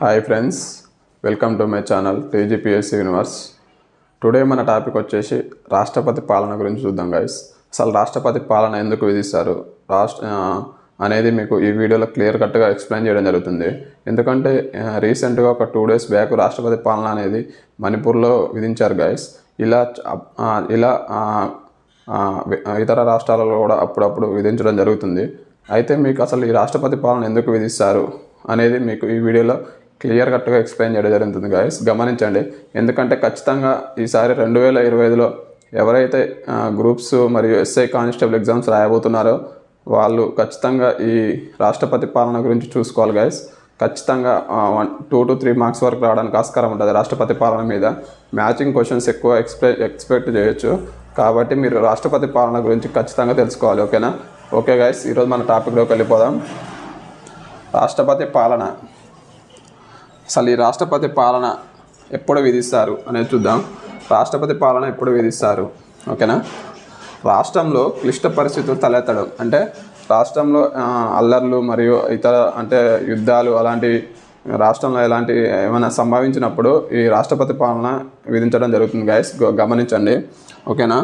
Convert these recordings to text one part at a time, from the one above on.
Hi friends, welcome to my channel TGPSC universe. Today మన topic వచ్చేసి రాష్ట్రపతి పాలన గురించి చూద్దాం గైస్. అసలు రాష్ట్రపతి పాలన ఎందుకు విధిస్తారు అనేది మీకు ఈ వీడియోలో క్లియర్ కట్గా ఎక్స్ప్లెయిన్ చేయడం జరుగుతుంది. ఎందుకంటే రీసెంట్గా ఒక 2 days బ్యాక్ రాష్ట్రపతి పాలన అనేది మణిపూర్లో విధించారు గైస్. ఇలా ఇతర రాష్ట్రాలలో కూడా అప్పుడప్పుడు విధించడం జరుగుతుంది. అయితే మీకు అసలు ఈ రాష్ట్రపతి పాలన ఎందుకు విధిస్తారు అనేది మీకు ఈ వీడియోలో క్లియర్ కట్గా ఎక్స్ప్లెయిన్ చేయడం జరుగుతుంది గైస్. గమనించండి, ఎందుకంటే ఖచ్చితంగా ఈసారి 2025లో ఎవరైతే గ్రూప్స్ మరియు ఎస్ఐ కానిస్టేబుల్ ఎగ్జామ్స్ రాయబోతున్నారో వాళ్ళు ఖచ్చితంగా ఈ రాష్ట్రపతి పాలన గురించి చూసుకోవాలి గైస్. ఖచ్చితంగా 2 to 3 మార్క్స్ వరకు రావడానికి ఆస్కారం ఉంటుంది రాష్ట్రపతి పాలన మీద. మ్యాచింగ్ క్వశ్చన్స్ ఎక్కువ ఎక్స్పెక్ట్ చేయొచ్చు. కాబట్టి మీరు రాష్ట్రపతి పాలన గురించి ఖచ్చితంగా తెలుసుకోవాలి. ఓకేనా? ఓకే గైస్, ఈరోజు మన టాపిక్లోకి వెళ్ళిపోదాం. రాష్ట్రపతి పాలన. అసలు ఈ రాష్ట్రపతి పాలన ఎప్పుడు విధిస్తారు అనేది చూద్దాం. రాష్ట్రపతి పాలన ఎప్పుడు విధిస్తారు? ఓకేనా? రాష్ట్రంలో క్లిష్ట పరిస్థితులు తలెత్తడం, అంటే రాష్ట్రంలో అల్లర్లు మరియు ఇతర అంటే యుద్ధాలు అలాంటివి రాష్ట్రంలో ఎలాంటి ఏమైనా సంభవించినప్పుడు ఈ రాష్ట్రపతి పాలన విధించడం జరుగుతుంది గైస్. గమనించండి. ఓకేనా?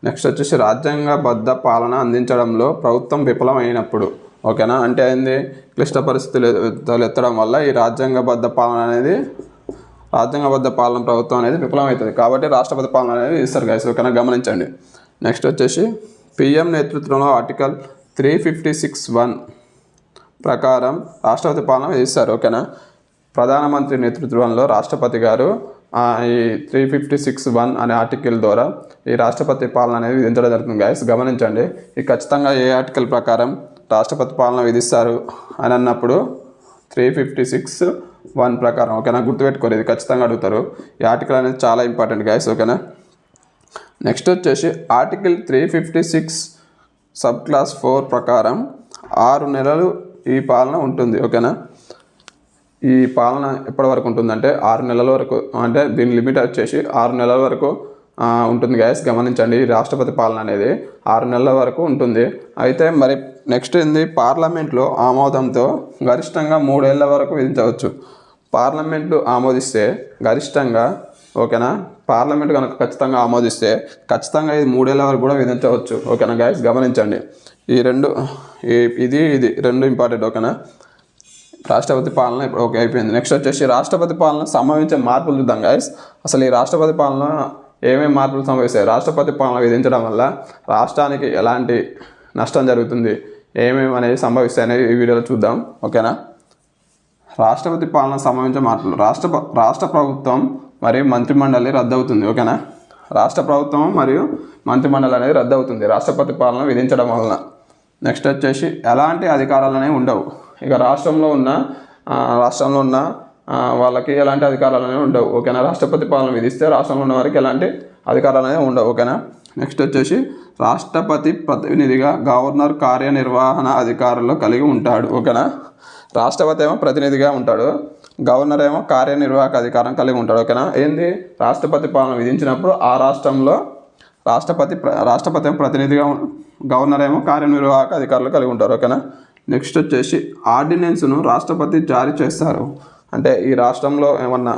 నెక్స్ట్ వచ్చేసి రాజ్యాంగబద్ధ పాలన అందించడంలో ప్రభుత్వం విఫలమైనప్పుడు. ఓకేనా? అంటే ఏంది? క్లిష్ట పరిస్థితులు తలెత్తడం వల్ల ఈ రాజ్యాంగబద్ధ పాలన ప్రభుత్వం అనేది విఫలమవుతుంది. కాబట్టి రాష్ట్రపతి పాలన అనేది ఇస్తారు గైస్. ఓకేనా? గమనించండి. నెక్స్ట్ వచ్చేసి పిఎం నేతృత్వంలో ఆర్టికల్ 356(1) ప్రకారం రాష్ట్రపతి పాలన విధిస్తారు. ఓకేనా? ప్రధానమంత్రి నేతృత్వంలో రాష్ట్రపతి గారు ఈ 356(1) అనే ఆర్టికల్ ద్వారా ఈ రాష్ట్రపతి పాలన అనేది విధించడం జరుగుతుంది గైస్. గమనించండి, ఈ ఖచ్చితంగా ఏ ఆర్టికల్ ప్రకారం రాష్ట్రపతి పాలన విధిస్తారు అని అన్నప్పుడు 356(1) ప్రకారం. ఓకేనా? గుర్తుపెట్టుకోరు, ఇది ఖచ్చితంగా అడుగుతారు. ఈ ఆర్టికల్ అనేది చాలా ఇంపార్టెంట్ గైస్. ఓకేనా? నెక్స్ట్ వచ్చేసి ఆర్టికల్ 356 సబ్ క్లాస్ 4 ప్రకారం 6 నెలలు ఈ పాలన ఉంటుంది. ఓకేనా? ఈ పాలన ఎప్పటి వరకు ఉంటుందంటే 6 నెలల వరకు, అంటే దీని లిమిట్ వచ్చేసి 6 నెలల వరకు ఉంటుంది గైస్. గమనించండి, ఈ రాష్ట్రపతి పాలన అనేది 6 నెలల వరకు ఉంటుంది. అయితే మరి నెక్స్ట్ ఏంది? పార్లమెంట్లో ఆమోదంతో గరిష్టంగా 3 ఏళ్ల వరకు విధించవచ్చు. పార్లమెంటు ఆమోదిస్తే గరిష్టంగా, ఓకేనా, పార్లమెంట్ కనుక ఖచ్చితంగా ఆమోదిస్తే ఖచ్చితంగా ఇది 3 ఏళ్ల వరకు కూడా విధించవచ్చు. ఓకేనా గైస్? గమనించండి, ఈ రెండు ఇది రెండు ఇంపార్టెంట్. ఓకేనా? రాష్ట్రపతి పాలన ఇప్పుడు ఓకే అయిపోయింది. నెక్స్ట్ వచ్చేసి రాష్ట్రపతి పాలన సంభవించే మార్పులు చూద్దాం గైస్. అసలు ఈ రాష్ట్రపతి పాలన ఏమేమి మార్పులు సంభవిస్తాయి, రాష్ట్రపతి పాలన విధించడం వల్ల రాష్ట్రానికి ఎలాంటి నష్టం జరుగుతుంది, ఏమేమి అనేది సంభవిస్తాయి అనేది ఈ వీడియోలో చూద్దాం. ఓకేనా? రాష్ట్రపతి పాలన సంభవించే మార్పులు. రాష్ట్ర ప్రభుత్వం మరియు మంత్రిమండలి రద్దవుతుంది. ఓకేనా? రాష్ట్ర ప్రభుత్వం మరియు మంత్రిమండలి అనేది రద్దవుతుంది రాష్ట్రపతి పాలన విధించడం వలన. నెక్స్ట్ వచ్చేసి ఎలాంటి అధికారాలు అనేవి ఉండవు. ఇక రాష్ట్రంలో ఉన్న వాళ్ళకి ఎలాంటి అధికారాలు అనేవి ఉండవు. ఓకేనా? రాష్ట్రపతి పాలన విధిస్తే రాష్ట్రంలో ఉన్న వారికి ఎలాంటి అధికారాలు అనేవి ఉండవు. ఓకేనా? నెక్స్ట్ వచ్చేసి రాష్ట్రపతి ప్రతినిధిగా గవర్నర్ కార్యనిర్వహణ అధికారులు కలిగి ఉంటాడు. ఓకేనా? రాష్ట్రపతి ఏమో ప్రతినిధిగా ఉంటాడు, గవర్నర్ ఏమో కార్యనిర్వాహక అధికారం కలిగి ఉంటాడు. ఓకేనా? ఏంది? రాష్ట్రపతి పాలన విధించినప్పుడు ఆ రాష్ట్రంలో రాష్ట్రపతి ఏమో ప్రతినిధిగా, గవర్నర్ ఏమో కార్యనిర్వాహక అధికారులు కలిగి ఉంటారు. ఓకేనా? నెక్స్ట్ వచ్చేసి ఆర్డినెన్స్ను రాష్ట్రపతి జారీ చేస్తారు. అంటే ఈ రాష్ట్రంలో ఏమన్నా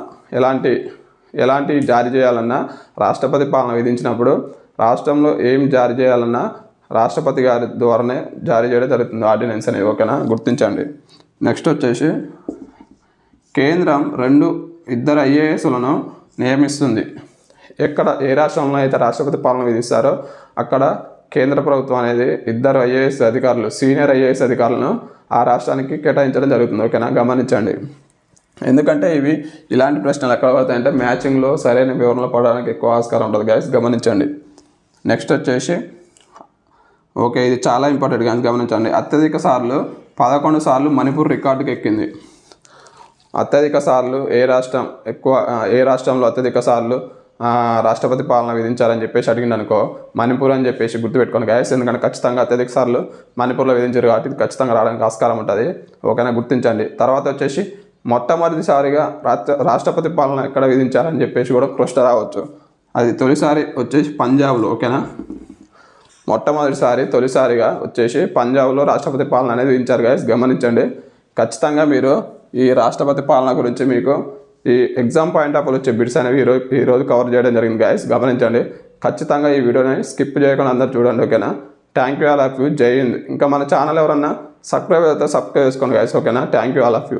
ఎలాంటి జారీ చేయాలన్నా రాష్ట్రపతి పాలన విధించినప్పుడు రాష్ట్రంలో ఏం జారీ చేయాలన్నా రాష్ట్రపతి గారి ద్వారానే జారీ చేయడం జరుగుతుంది ఆర్డినెన్స్ అనేది. ఓకేనా? గుర్తించండి. నెక్స్ట్ వచ్చేసి కేంద్రం 2 IASలను నియమిస్తుంది. ఏ రాష్ట్రంలో అయితే రాష్ట్రపతి పాలన విధిస్తారో అక్కడ కేంద్ర ప్రభుత్వం అనేది 2 IAS అధికారులు, సీనియర్ IAS అధికారులను ఆ రాష్ట్రానికి కేటాయించడం జరుగుతుంది. ఓకేనా? గమనించండి, ఎందుకంటే ఇలాంటి ప్రశ్నలు ఎక్కడ పడతాయంటే మ్యాచింగ్లో సరైన వివరణలో పడడానికి ఎక్కువ ఆస్కారం ఉంటుంది గైస్. గమనించండి. నెక్స్ట్ వచ్చేసి ఓకే, ఇది చాలా ఇంపార్టెంట్ కానీ గమనించండి. అత్యధిక సార్లు 11 సార్లు మణిపూర్ రికార్డుకి ఎక్కింది. అత్యధిక సార్లు ఏ రాష్ట్రంలో అత్యధిక సార్లు రాష్ట్రపతి పాలన విధించాలని చెప్పేసి అడిగింది అనుకో, మణిపూర్ అని చెప్పేసి గుర్తుపెట్టుకోండి గైస్. ఎందుకంటే ఖచ్చితంగా అత్యధిక సార్లు మణిపూర్లో విధించారు కాబట్టి ఇది ఖచ్చితంగా రావడానికి ఆస్కారం ఉంటుంది. ఓకేనా? గుర్తించండి. తర్వాత వచ్చేసి మొట్టమొదటిసారిగా రాష్ట్రపతి పాలన ఎక్కడ విధించాలని చెప్పేసి కూడా ప్రశ్న రావచ్చు. అది తొలిసారి వచ్చేసి పంజాబ్లో. ఓకేనా? తొలిసారిగా వచ్చేసి పంజాబ్లో రాష్ట్రపతి పాలన అనేది విధించారు గైస్. గమనించండి, ఖచ్చితంగా మీరు ఈ రాష్ట్రపతి పాలన గురించి మీకు ఈ ఎగ్జామ్ పాయింట్ ఆఫ్ వచ్చే బిట్స్ అనేవి ఈరోజు కవర్ చేయడం జరిగింది గాయస్. గమనించండి, ఖచ్చితంగా ఈ వీడియోని స్కిప్ చేయకుండా అందరు చూడండి, ఓకేనా. Thank you all of you. జై హింద్. ఇంకా మన ఛానల్ ఎవరన్నా సబ్స్క్రైబ్ అయితే సబ్స్క్రైబ్ చేసుకోండి గాయస్, ఓకేనా. Thank you all of you.